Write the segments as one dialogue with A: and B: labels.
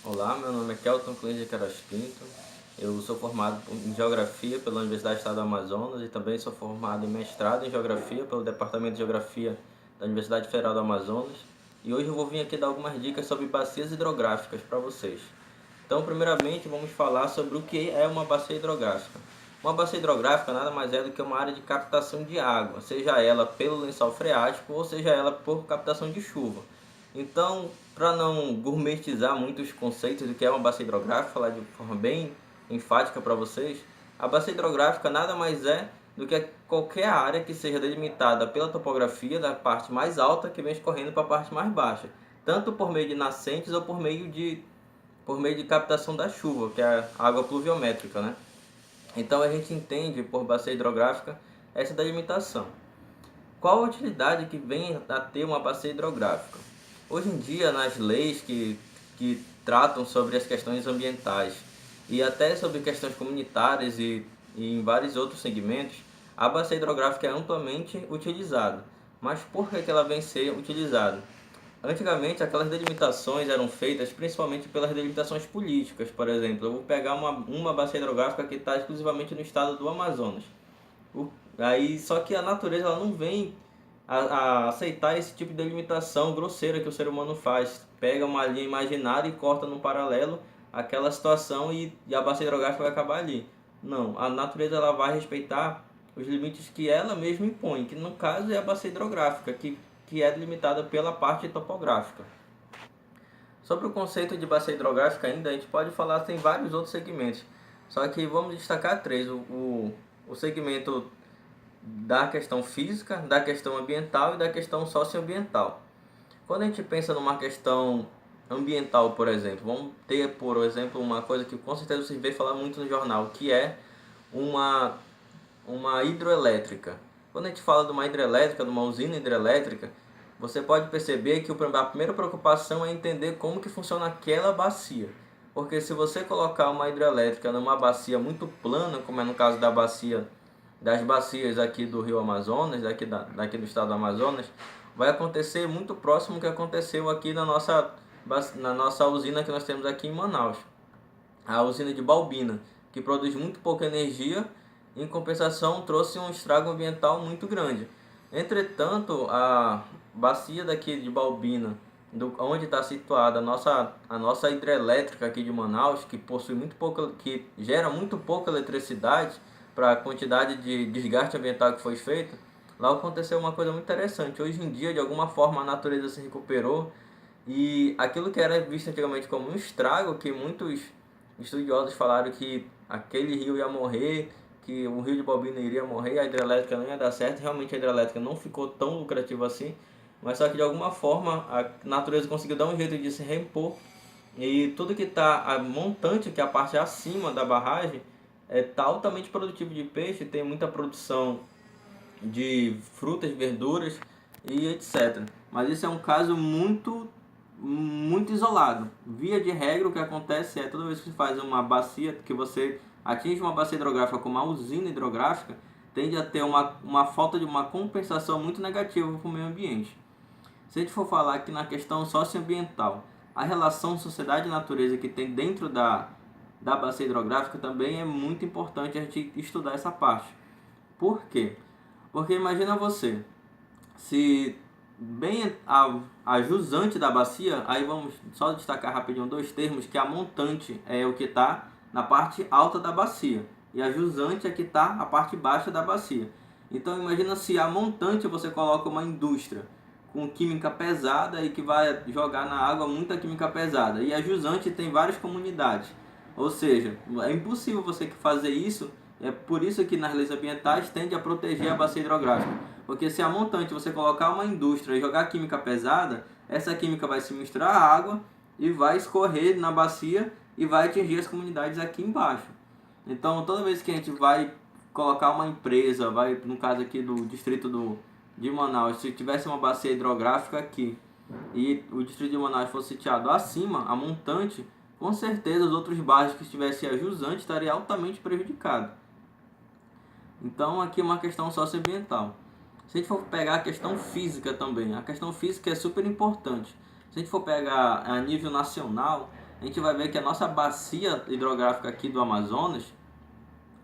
A: Olá, meu nome é Kelton Cleide de Queiroz Pinto. Eu sou formado em Geografia pela Universidade do Estado do Amazonas e também sou formado em mestrado em Geografia pelo Departamento de Geografia da Universidade Federal do Amazonas. E hoje eu vou vir aqui dar algumas dicas sobre bacias hidrográficas para vocês. Então, primeiramente, vamos falar sobre o que é uma bacia hidrográfica. Uma bacia hidrográfica nada mais é do que uma área de captação de água, seja ela pelo lençol freático ou seja ela por captação de chuva. Então, para não gourmetizar muito os conceitos do que é uma bacia hidrográfica, falar de forma bem enfática para vocês, a bacia hidrográfica nada mais é do que qualquer área que seja delimitada pela topografia da parte mais alta que vem escorrendo para a parte mais baixa, tanto por meio de nascentes ou por meio de captação da chuva, que é a água pluviométrica, né? Então a gente entende por bacia hidrográfica essa delimitação. Qual a utilidade que vem a ter uma bacia hidrográfica? Hoje em dia, nas leis que tratam sobre as questões ambientais e até sobre questões comunitárias e em vários outros segmentos, a bacia hidrográfica é amplamente utilizada. Mas por que ela vem ser utilizada? Antigamente, aquelas delimitações eram feitas principalmente pelas delimitações políticas. Por exemplo, eu vou pegar uma bacia hidrográfica que está exclusivamente no estado do Amazonas. Só que a natureza ela não vem a aceitar esse tipo de delimitação grosseira que o ser humano faz. Pega uma linha imaginária e corta no paralelo aquela situação e a bacia hidrográfica vai acabar ali. Não, a natureza ela vai respeitar os limites que ela mesma impõe, que no caso é a bacia hidrográfica, que é delimitada pela parte topográfica. Sobre o conceito de bacia hidrográfica ainda, a gente pode falar em vários outros segmentos, só que vamos destacar três: o segmento da questão física, da questão ambiental e da questão socioambiental. Quando a gente pensa numa questão ambiental, por exemplo, vamos ter, por exemplo, uma coisa que com certeza você vê falar muito no jornal, que é uma, uma hidroelétrica. Quando a gente fala de uma hidrelétrica, de uma usina hidrelétrica, você pode perceber que a primeira preocupação é entender como que funciona aquela bacia. Porque se você colocar uma hidrelétrica numa bacia muito plana, como é no caso das bacias aqui do Rio Amazonas, daqui do estado do Amazonas, vai acontecer muito próximo do que aconteceu aqui na nossa usina que nós temos aqui em Manaus. A usina de Balbina, que produz muito pouca energia, em compensação trouxe um estrago ambiental muito grande. Entretanto, a bacia daqui de Balbina, onde está situada a nossa hidrelétrica aqui de Manaus, que possui muito pouca, que gera muito pouca eletricidade para a quantidade de desgaste ambiental que foi feito, lá aconteceu uma coisa muito interessante. Hoje em dia, de alguma forma, a natureza se recuperou e aquilo que era visto antigamente como um estrago, que muitos estudiosos falaram que aquele rio ia morrer, que o rio de Balbina iria morrer, a hidrelétrica não ia dar certo. Realmente a hidrelétrica não ficou tão lucrativa assim, mas só que de alguma forma a natureza conseguiu dar um jeito de se reimpor e tudo que está a montante, que é a parte acima da barragem, tá altamente produtivo de peixe, tem muita produção de frutas, verduras e etc. Mas isso é um caso muito isolado. Via de regra, o que acontece é toda vez que você faz uma bacia, que você atinge uma bacia hidrográfica como uma usina hidrográfica, tende a ter uma falta de uma compensação muito negativa para o meio ambiente. Se a gente for falar aqui na questão socioambiental, a relação sociedade e natureza que tem dentro da bacia hidrográfica também é muito importante a gente estudar essa parte. Por quê? Porque imagina você, se bem a jusante da bacia, aí vamos só destacar rapidinho dois termos, que a montante é o que está na parte alta da bacia e a jusante é que está a parte baixa da bacia. Então imagina se a montante você coloca uma indústria com química pesada e que vai jogar na água muita química pesada, e a jusante tem várias comunidades, ou seja, é impossível você fazer isso. É por isso que nas leis ambientais tende a proteger a bacia hidrográfica. Porque se a montante você colocar uma indústria e jogar química pesada, essa química vai se misturar à água e vai escorrer na bacia e vai atingir as comunidades aqui embaixo. Então toda vez que a gente vai colocar uma empresa, no caso aqui do distrito de Manaus, se tivesse uma bacia hidrográfica aqui e o distrito de Manaus fosse sitiado acima, a montante, com certeza os outros bairros que estivessem a jusante estariam altamente prejudicados. Então aqui é uma questão socioambiental. Se a gente for pegar a questão física também, a questão física é super importante. Se a gente for pegar a nível nacional, a gente vai ver que a nossa bacia hidrográfica aqui do Amazonas,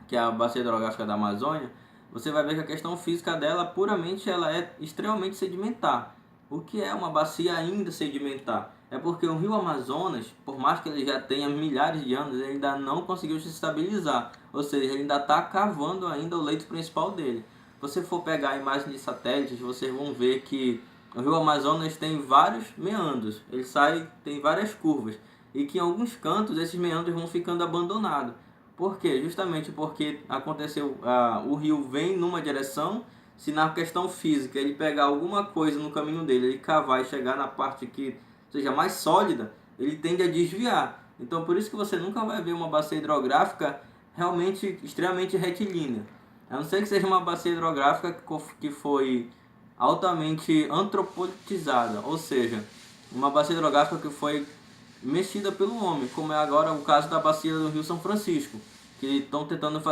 A: que é a bacia hidrográfica da Amazônia, você vai ver que a questão física dela, puramente, ela é extremamente sedimentar. O que é uma bacia ainda sedimentar? É porque o rio Amazonas, por mais que ele já tenha milhares de anos, ele ainda não conseguiu se estabilizar. Ou seja, ele ainda está cavando ainda o leito principal dele. Se você for pegar a imagem de satélites, vocês vão ver que o rio Amazonas tem vários meandros. Ele tem várias curvas. E que em alguns cantos esses meandros vão ficando abandonados. Por quê? Justamente porque aconteceu, o rio vem numa direção. Se na questão física ele pegar alguma coisa no caminho dele, ele cavar e chegar na parte que seja mais sólida, ele tende a desviar. Então por isso que você nunca vai ver uma bacia hidrográfica realmente extremamente retilínea. A não ser que seja uma bacia hidrográfica que foi altamente antropolitizada, ou seja, uma bacia hidrográfica que foi mexida pelo homem, como é agora o caso da bacia do Rio São Francisco, que estão tentando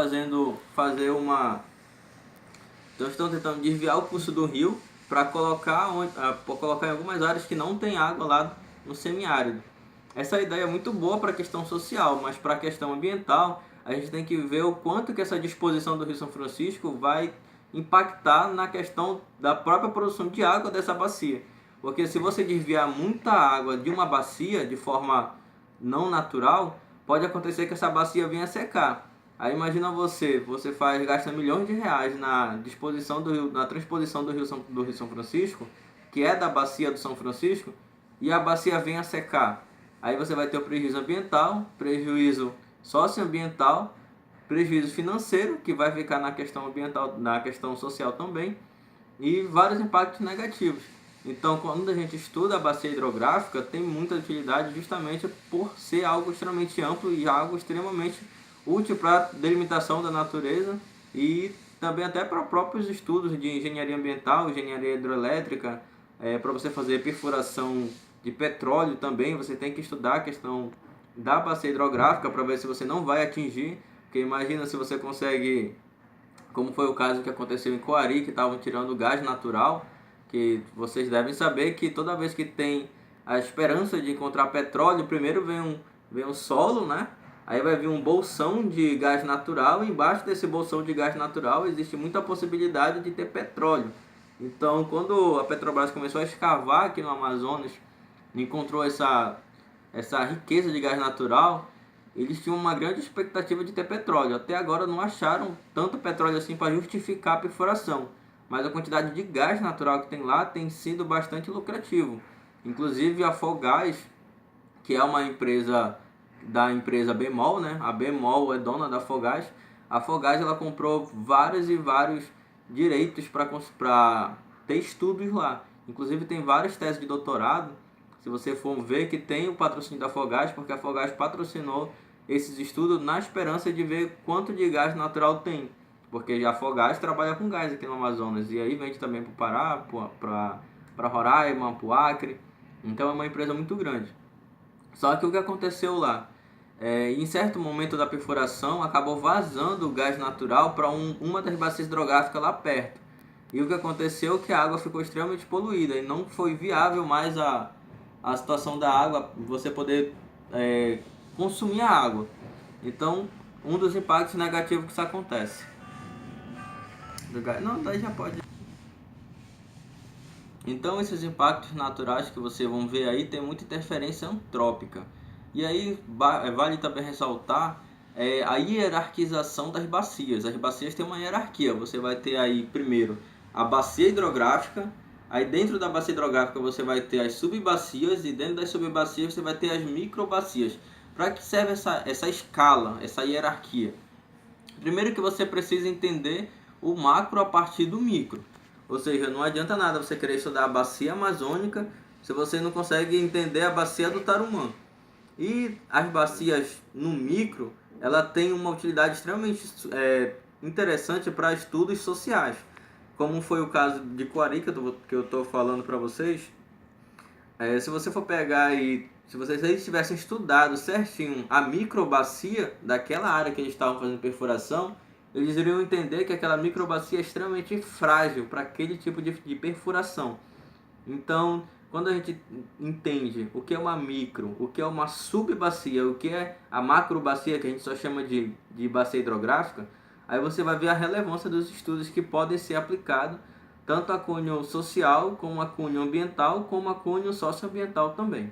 A: estão tentando desviar o curso do rio para colocar em algumas áreas que não tem água lá no semiárido. Essa ideia é muito boa para a questão social, mas para a questão ambiental, a gente tem que ver o quanto que essa disposição do Rio São Francisco vai impactar na questão da própria produção de água dessa bacia. Porque se você desviar muita água de uma bacia de forma não natural, pode acontecer que essa bacia venha a secar. Aí imagina gasta milhões de reais na transposição do Rio São Francisco, que é da bacia do São Francisco, e a bacia vem a secar. Aí você vai ter o prejuízo ambiental, prejuízo socioambiental, prejuízo financeiro, que vai ficar na questão ambiental, na questão social também, e vários impactos negativos. Então, quando a gente estuda a bacia hidrográfica, tem muita utilidade justamente por ser algo extremamente amplo e algo extremamente útil para a delimitação da natureza e também até para próprios estudos de engenharia ambiental, engenharia hidroelétrica, para você fazer perfuração de petróleo também, você tem que estudar a questão da bacia hidrográfica para ver se você não vai atingir, porque imagina se você consegue, como foi o caso que aconteceu em Coari, que estavam tirando gás natural, que vocês devem saber que toda vez que tem a esperança de encontrar petróleo, primeiro vem um solo, né? Aí vai vir um bolsão de gás natural, e embaixo desse bolsão de gás natural existe muita possibilidade de ter petróleo. Então, quando a Petrobras começou a escavar aqui no Amazonas, encontrou essa riqueza de gás natural, eles tinham uma grande expectativa de ter petróleo. Até agora não acharam tanto petróleo assim para justificar a perfuração, mas a quantidade de gás natural que tem lá tem sido bastante lucrativo. Inclusive a Afogás, que é uma empresa da empresa Bemol, né? A Bemol é dona da Afogás. A Afogás ela comprou vários e vários direitos para ter estudos lá. Inclusive tem várias teses de doutorado. Se você for ver que tem o patrocínio da Afogás, porque a Afogás patrocinou esses estudos na esperança de ver quanto de gás natural tem. Porque a Afogás trabalha com gás aqui no Amazonas e aí vende também para o Pará, para Roraima, para o Acre. Então é uma empresa muito grande. Só que o que aconteceu lá? Em certo momento da perfuração acabou vazando o gás natural para uma das bacias hidrográficas lá perto. E o que aconteceu é que a água ficou extremamente poluída e não foi viável mais a situação da água, você poder consumir a água. Então, um dos impactos negativos que isso acontece. Não, daí já pode. Então, esses impactos naturais que vocês vão ver aí tem muita interferência antrópica. E aí vale também ressaltar a hierarquização das bacias. As bacias têm uma hierarquia. Você vai ter aí primeiro a bacia hidrográfica. Aí dentro da bacia hidrográfica você vai ter as subbacias e dentro das subbacias você vai ter as microbacias. Para que serve essa escala, essa hierarquia? Primeiro que você precisa entender o macro a partir do micro. Ou seja, não adianta nada você querer estudar a bacia amazônica se você não consegue entender a bacia do Tarumã. E as bacias no micro, ela tem uma utilidade extremamente interessante para estudos sociais. Como foi o caso de Coari, que eu estou falando para vocês. Se você for pegar se vocês tivessem estudado certinho a microbacia daquela área que eles estavam fazendo perfuração, eles iriam entender que aquela microbacia é extremamente frágil para aquele tipo de perfuração. Então,
B: quando a gente entende o que é uma micro, o que é uma subbacia, o que é a macrobacia, que a gente só chama de bacia hidrográfica, aí você vai ver a relevância dos estudos que podem ser aplicados tanto a cunho social, como a cunho ambiental, como a cunho socioambiental também.